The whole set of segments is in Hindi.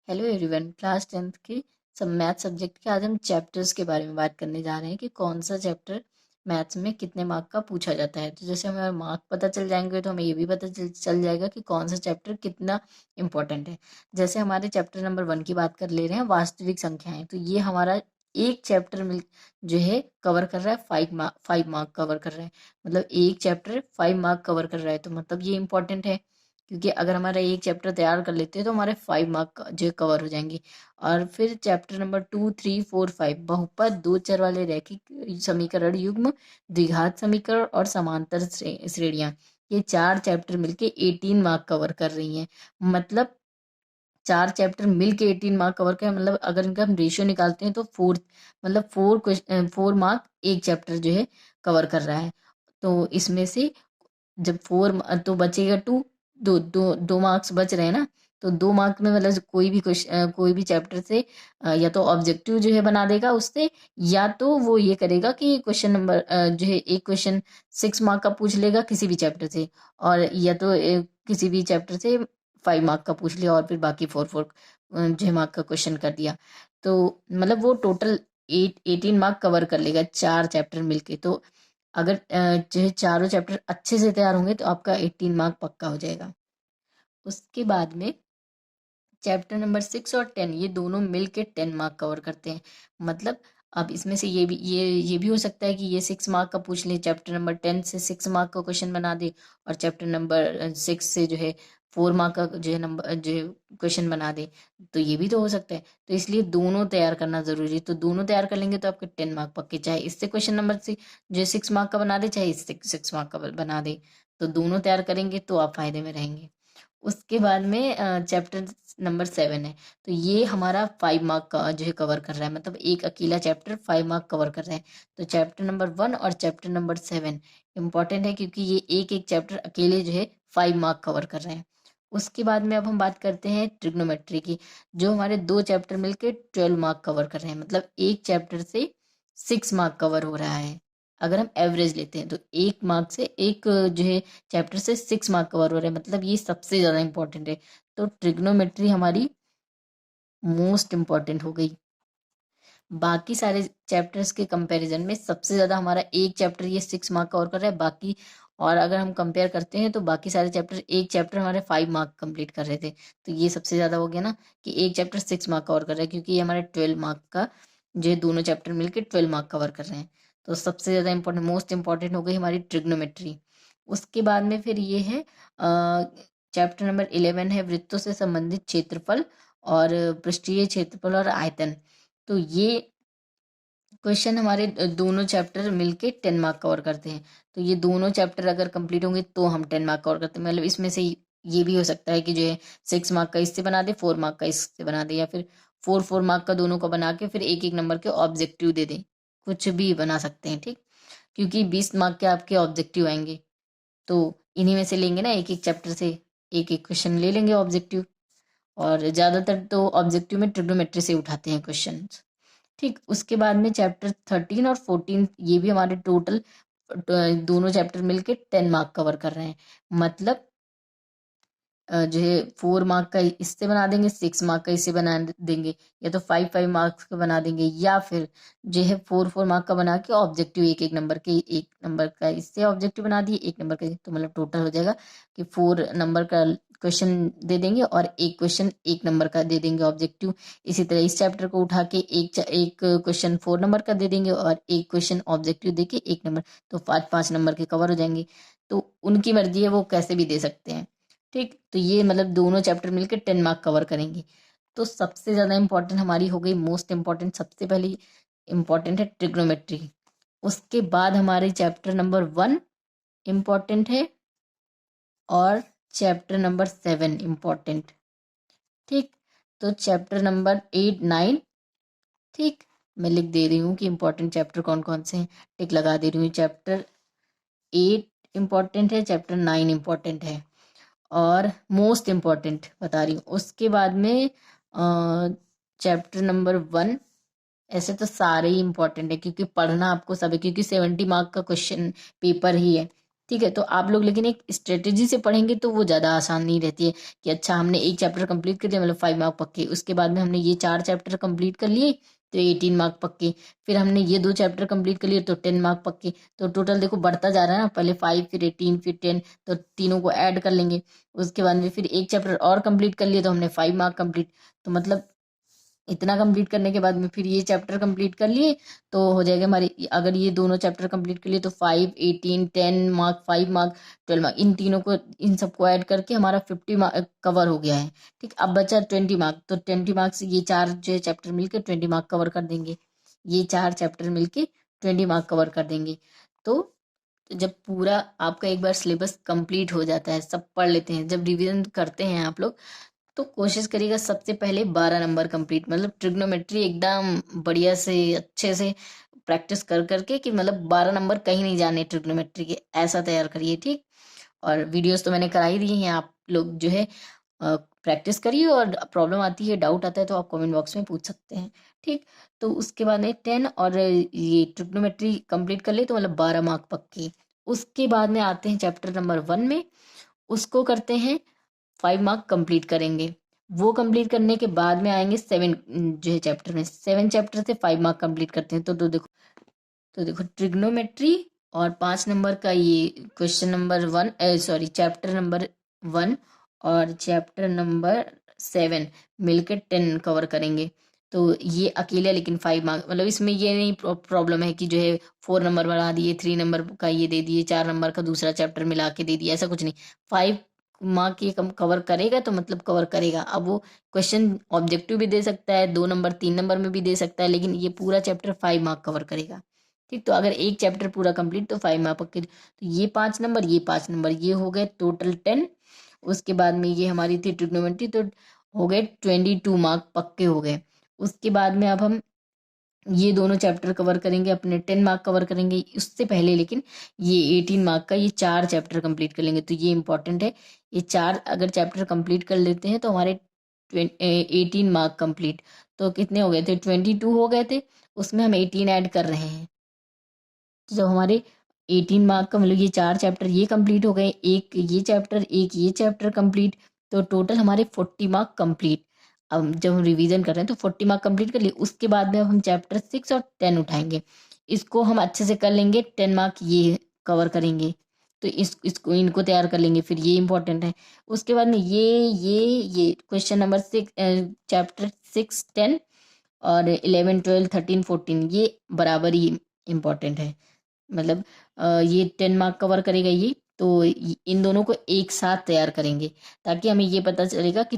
हेलो एवरीवन, क्लास 10th के सब मैथ सब्जेक्ट के आज हम चैप्टर्स के बारे में बात करने जा रहे हैं कि कौन सा चैप्टर मैथ्स में कितने मार्क का पूछा जाता है। तो जैसे हमें मार्क पता चल जाएंगे तो हमें ये भी पता चल जाएगा कि कौन सा चैप्टर कितना इम्पोर्टेंट है। जैसे हमारे चैप्टर नंबर 1 की बात कर ले रहे हैं, वास्तविक संख्याएं। तो ये हमारा एक चैप्टर मिल जो है कवर कर रहा है, 5 मार्क कवर कर रहा है। मतलब एक चैप्टर 5 मार्क कवर कर रहा है, तो मतलब ये इंपॉर्टेंट है, क्योंकि अगर हमारा एक चैप्टर तैयार कर लेते हैं तो हमारे 5 मार्क जो कवर हो जाएंगे। और फिर चैप्टर नंबर 2, 3, 4, 5 बहुपद, दो चर वाले रैखिक समीकरण, युग्म, द्विघात समीकरण और समांतर श्रेणियां, ये 4 चैप्टर मिलके 18 मार्क कवर कर रही हैं। मतलब 4 चैप्टर मिलके 18 मार्क कवर कर, मतलब अगर इनका हम रेशियो निकालते हैं तो 4, मतलब 4 मार्क एक चैप्टर जो है कवर कर रहा है। तो इसमें से जब 4 तो बचेगा 2, दो मार्क्स बच रहे हैं ना। तो 2 मार्क में मतलब कोई भी क्वेश्चन, कोई भी चैप्टर से या तो ऑब्जेक्टिव जो है बना देगा उससे, या तो वो ये करेगा कि क्वेश्चन नंबर जो है एक क्वेश्चन 6 मार्क का पूछ लेगा किसी भी चैप्टर से, और या तो किसी भी चैप्टर से 5 मार्क का पूछ लिया और फिर बाकी 4 4 जो है मार्क का क्वेश्चन कर दिया। तो मतलब वो टोटल 18 मार्क कवर कर लेगा 4 चैप्टर मिलके। तो अगर जो है चारों चैप्टर अच्छे से तैयार होंगे तो आपका 18 मार्क पक्का हो जाएगा। उसके बाद में चैप्टर नंबर 6 और 10, ये दोनों मिल के 10 मार्क कवर करते हैं। मतलब अब इसमें से ये भी हो सकता है कि ये 6 मार्क का पूछ ले, चैप्टर नंबर 10 से 6 मार्क का क्वेश्चन बना दे, और चैप्टर नंबर 6 से जो है 4 मार्क का जो है नंबर जो है क्वेश्चन बना दे। तो ये भी तो हो सकता है, तो इसलिए दोनों तैयार करना जरूरी है। तो दोनों तैयार कर लेंगे तो आपके 10 मार्क पक्के, चाहे इससे क्वेश्चन नंबर से जो है 6 मार्क का बना दे, चाहे इससे 6 मार्क का बना दे। तो दोनों तैयार करेंगे तो आप फायदे में रहेंगे। उसके बाद में चैप्टर नंबर 7 है। तो ये हमारा 5 मार्क का जो है कवर कर रहा है, मतलब एक अकेला चैप्टर 5 मार्क कवर कर रहा है। तो चैप्टर नंबर 1 और चैप्टर नंबर 7 इंपॉर्टेंट है, क्योंकि ये एक एक चैप्टर अकेले जो है 5 मार्क कवर कर रहे हैं। उसके बाद में अब हम बात करते हैं ट्रिग्नोमेट्री की, जो हमारे 2 चैप्टर मिलके 12 मार्क कवर कर रहे हैं। मतलब एक चैप्टर से 6 मार्क कवर हो रहा है। अगर हम एवरेज लेते हैं तो एक मार्क से एक जो है चैप्टर से 6 मार्क कवर हो रहे हैं, मतलब ये सबसे ज्यादा इंपॉर्टेंट है। तो ट्रिग्नोमेट्री हमारी मोस्ट इंपॉर्टेंट हो गई। बाकी सारे चैप्टर्स के कंपैरिजन में सबसे ज्यादा हमारा एक चैप्टर ये 6 मार्क कवर कर रहा है। बाकी और अगर हम कंपेयर करते हैं तो बाकी सारे चैप्टर, एक चैप्टर हमारे 5 मार्क कंप्लीट कर रहे थे। तो ये सबसे ज्यादा हो गया ना, कि एक चैप्टर 6 मार्क कवर कर रहा है, क्योंकि ये हमारे 12 मार्क का जो है दोनों चैप्टर मिलकर 12 मार्क कवर कर रहे हैं। तो सबसे ज्यादा इंपॉर्टेंट, मोस्ट इंपॉर्टेंट हो गई हमारी ट्रिग्नोमेट्री। उसके बाद में फिर ये है चैप्टर नंबर 11 है वृत्तों से संबंधित क्षेत्रफल और पृष्ठीय क्षेत्रफल और आयतन। तो ये क्वेश्चन हमारे दोनों चैप्टर मिलके 10 मार्क कवर करते हैं। तो ये दोनों चैप्टर अगर कंप्लीट होंगे तो हम 10 मार्क कवर करते हैं। मतलब इसमें से ये भी हो सकता है कि जो है 6 मार्क का इससे बना दे, 4 मार्क का इससे बना दे, या फिर 4 4 मार्क का दोनों का बना के फिर एक एक नंबर के ऑब्जेक्टिव दे दे। कुछ भी बना सकते हैं, ठीक। क्योंकि 20 मार्क के आपके ऑब्जेक्टिव आएंगे, तो इन्हीं में से लेंगे ना, एक एक चैप्टर से एक एक क्वेश्चन ले लेंगे ऑब्जेक्टिव। और ज्यादातर तो ऑब्जेक्टिव में ट्रिग्नोमेट्री से उठाते हैं क्वेश्चन, ठीक। उसके बाद में चैप्टर 13 और 14, ये भी हमारे टोटल दोनों चैप्टर मिलके 10 मार्क कवर कर रहे हैं। मतलब जो है 4 मार्क का इससे बना देंगे, 6 मार्क का इससे बना देंगे, या तो 5 5 मार्क्स का बना देंगे, या फिर जो है 4 4 मार्क का बना के ऑब्जेक्टिव एक एक नंबर के, एक नंबर का इससे ऑब्जेक्टिव बना दिए, एक नंबर का। तो मतलब टोटल हो जाएगा कि 4 नंबर का क्वेश्चन दे देंगे और एक क्वेश्चन एक नंबर का दे देंगे ऑब्जेक्टिव। इसी तरह इस चैप्टर को उठा के एक क्वेश्चन 4 नंबर का दे देंगे और एक क्वेश्चन ऑब्जेक्टिव दे के 1 नंबर। तो 5 5 नंबर के कवर हो जाएंगे। तो उनकी मर्जी है, वो कैसे भी दे सकते हैं, ठीक। तो ये मतलब दोनों चैप्टर मिलकर 10 मार्क कवर करेंगे। तो सबसे ज्यादा इंपॉर्टेंट हमारी हो गई, मोस्ट इंपॉर्टेंट, सबसे पहली इंपॉर्टेंट है ट्रिग्नोमेट्री। उसके बाद हमारे चैप्टर नंबर 1 इंपॉर्टेंट है और चैप्टर नंबर 7 इंपॉर्टेंट, ठीक। तो चैप्टर नंबर 8 9, ठीक। मैं लिख दे रही हूँ कि इंपॉर्टेंट चैप्टर कौन कौन से हैं, टिक लगा दे रही हूँ। चैप्टर 8 इंपॉर्टेंट है, चैप्टर 9 इंपॉर्टेंट है, और मोस्ट इम्पॉर्टेंट बता रही हूँ। उसके बाद में चैप्टर नंबर 1, ऐसे तो सारे ही इंपॉर्टेंट है क्योंकि पढ़ना आपको सब है, क्योंकि 70 मार्क का क्वेश्चन पेपर ही है, ठीक है। तो आप लोग लेकिन एक स्ट्रेटेजी से पढ़ेंगे तो वो ज़्यादा आसान नहीं रहती है कि अच्छा हमने एक चैप्टर कंप्लीट कर दिया मतलब 5 मार्क पक्के, उसके बाद में हमने ये 4 चैप्टर कंप्लीट कर लिए तो 18 मार्क पक्के, फिर हमने ये 2 चैप्टर कंप्लीट कर लिए तो 10 मार्क पक्के। तो टोटल देखो बढ़ता जा रहा है ना, पहले 5 फिर 18 फिर 10, तो तीनों को ऐड कर लेंगे। उसके बाद में फिर एक चैप्टर और कंप्लीट कर लिया तो हमने 5 मार्क कंप्लीट। तो मतलब इतना कंप्लीट करने के बाद में फिर ये चैप्टर कंप्लीट कर लिए तो हो जाएगा हमारे, अगर ये दोनों चैप्टर कंप्लीट कर लिए तो 5 18 10 मार्क 5 मार्क 12 मार्क, इन तीनों को इन सबको ऐड करके हमारा 50 मार्क कवर हो गया है। ठीक, अब बचा 20 मार्क, तो 20 मार्क से ये 4 जो चैप्टर मिलकर 20 मार्क कवर कर देंगे। ये 4 चैप्टर मिलके 20 मार्क कवर कर देंगे। तो जब पूरा आपका एक बार सिलेबस कंप्लीट हो जाता है, सब पढ़ लेते हैं, जब रिवीजन करते हैं आप लोग, तो कोशिश करिएगा सबसे पहले 12 नंबर कंप्लीट, मतलब ट्रिग्नोमेट्री एकदम बढ़िया से अच्छे से प्रैक्टिस कर करके कि मतलब 12 नंबर कहीं नहीं जाने ट्रिग्नोमेट्री के, ऐसा तैयार करिए। ठीक, और वीडियोस तो मैंने करा ही दी हैं, आप लोग जो है प्रैक्टिस करिए, और प्रॉब्लम आती है डाउट आता है तो आप कमेंट बॉक्स में पूछ सकते हैं। ठीक, तो उसके बाद में 10 और ये ट्रिग्नोमेट्री कंप्लीट कर ले तो मतलब 12 मार्क पक्के। उसके बाद में आते हैं चैप्टर नंबर 1 में, उसको करते हैं 5 मार्क कंप्लीट करेंगे। वो कंप्लीट करने के बाद में आएंगे 7 जो है चैप्टर में, 7 चैप्टर से 5 मार्क कंप्लीट करते हैं। तो देखो ट्रिग्नोमेट्री और 5 नंबर का ये question number 1, sorry chapter number 1 और चैप्टर नंबर 7 मिलकर 10 कवर करेंगे। तो ये अकेले लेकिन 5 मार्क, मतलब इसमें ये नहीं प्रॉब्लम है कि जो है 4 नंबर बढ़ा दिए, 3 नंबर का ये दे दिए, 4 नंबर का दूसरा चैप्टर मिला के दे दिया, ऐसा कुछ नहीं। 5 मार्क ये कवर करेगा तो मतलब कवर करेगा। अब वो क्वेश्चन ऑब्जेक्टिव भी दे सकता है, 2 नंबर 3 नंबर में भी दे सकता है, लेकिन ये पूरा चैप्टर 5 मार्क कवर करेगा। ठीक, तो अगर एक चैप्टर पूरा कंप्लीट तो 5 मार्क पक्के। तो ये 5 नंबर, ये 5 नंबर, ये हो गए टोटल 10। उसके बाद में ये हमारी थी ट्रिग्नोमेट्री, तो हो गए 22 मार्क पक्के हो गए। उसके बाद में अब हम ये दोनों चैप्टर कवर करेंगे, अपने 10 मार्क कवर करेंगे। उससे पहले लेकिन ये 18 मार्क का ये 4 चैप्टर कंप्लीट कर लेंगे, तो ये इंपॉर्टेंट है। ये 4 अगर चैप्टर कंप्लीट कर लेते हैं तो हमारे 18 मार्क कंप्लीट। तो कितने हो गए थे, 22 हो गए थे, उसमें हम 18 ऐड कर रहे हैं। तो जब हमारे 18 मार्क का मतलब ये 4 चैप्टर ये कंप्लीट हो गए, एक ये चैप्टर कंप्लीट, तो टोटल हमारे 40 मार्क कंप्लीट। अब जब हम रिवीजन कर रहे हैं तो 40 मार्क कंप्लीट कर लिए। उसके बाद में अब हम चैप्टर 6 और 10 उठाएंगे, इसको हम अच्छे से कर लेंगे, 10 मार्क ये कवर करेंगे। तो इसको इनको तैयार कर लेंगे, फिर ये इंपॉर्टेंट है। उसके बाद में ये क्वेश्चन नंबर 6, चैप्टर 6 10 और 11 12 13 14 ये बराबर ही इम्पोर्टेंट है। मतलब ये 10 मार्क कवर करेगा ये, तो इन दोनों को एक साथ तैयार करेंगे ताकि हमें ये पता चलेगा कि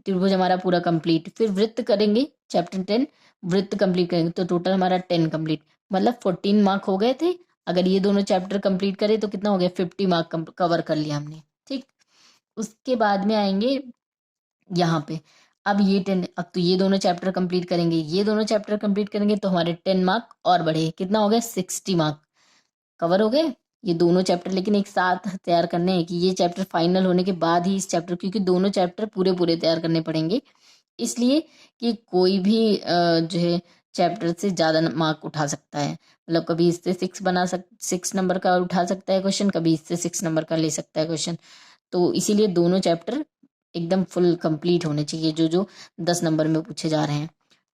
त्रिभुज हमारा पूरा कंप्लीट। फिर वृत्त करेंगे, चैप्टर 10 वृत्त कंप्लीट करेंगे, तो टोटल हमारा 10 कंप्लीट, मतलब 14 मार्क हो गए थे। अगर ये दोनों चैप्टर कंप्लीट करे तो कितना हो गया, 50 मार्क कवर कर लिया हमने। ठीक, उसके बाद में आएंगे यहाँ पे, अब ये 10, अब तो ये दोनों चैप्टर कंप्लीट करेंगे, ये दोनों चैप्टर कंप्लीट करेंगे तो हमारे 10 मार्क और बढ़े, कितना हो गया, 60 मार्क कवर हो गए। ये दोनों चैप्टर लेकिन एक साथ तैयार करने हैं कि ये चैप्टर फाइनल होने के बाद ही इस चैप्टर, क्योंकि दोनों चैप्टर पूरे पूरे तैयार करने पड़ेंगे, इसलिए कि कोई भी जो है चैप्टर से ज़्यादा मार्क उठा सकता है। मतलब कभी इससे 6 नंबर का उठा सकता है क्वेश्चन, कभी इससे 6 नंबर का ले सकता है क्वेश्चन। तो इसीलिए दोनों चैप्टर एकदम फुल कंप्लीट होने चाहिए जो जो 10 नंबर में पूछे जा रहे हैं।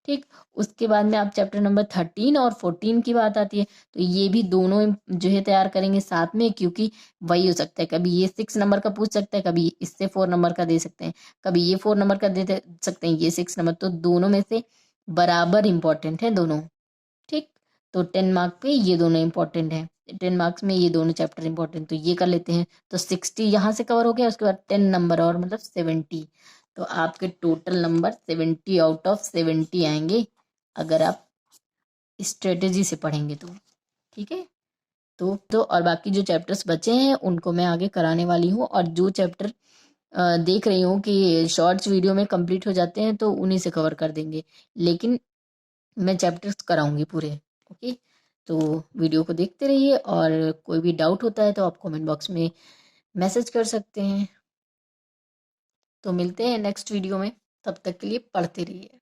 ठीक, उसके बाद में आप चैप्टर नंबर 13 और 14 की बात आती है, तो ये भी दोनों जो है तैयार करेंगे साथ में, क्योंकि वही हो सकता है, कभी ये 6 नंबर का पूछ सकता है, कभी इससे 4 नंबर का दे सकते हैं, कभी ये 4 नंबर का दे सकते हैं, ये 6 नंबर, तो दोनों में से बराबर इंपॉर्टेंट है दोनों। ठीक, तो 10 मार्क पे ये दोनों इंपॉर्टेंट है, 10 मार्क्स में ये दोनों चैप्टर इंपॉर्टेंट, तो ये कर लेते हैं। तो 60 यहाँ से कवर हो गया, उसके बाद 10 नंबर और मतलब 70, तो आपके टोटल नंबर 70 आउट ऑफ 70 आएंगे अगर आप स्ट्रेटेजी से पढ़ेंगे तो। ठीक है, तो और बाकी जो चैप्टर्स बचे हैं उनको मैं आगे कराने वाली हूँ, और जो चैप्टर देख रही हूँ कि शॉर्ट्स वीडियो में कंप्लीट हो जाते हैं तो उन्हीं से कवर कर देंगे, लेकिन मैं चैप्टर्स कराऊंगी पूरे। ओके, तो वीडियो को देखते रहिए, और कोई भी डाउट होता है तो आप कमेंट बॉक्स में मैसेज कर सकते हैं। तो मिलते हैं नेक्स्ट वीडियो में, तब तक के लिए पढ़ते रहिए।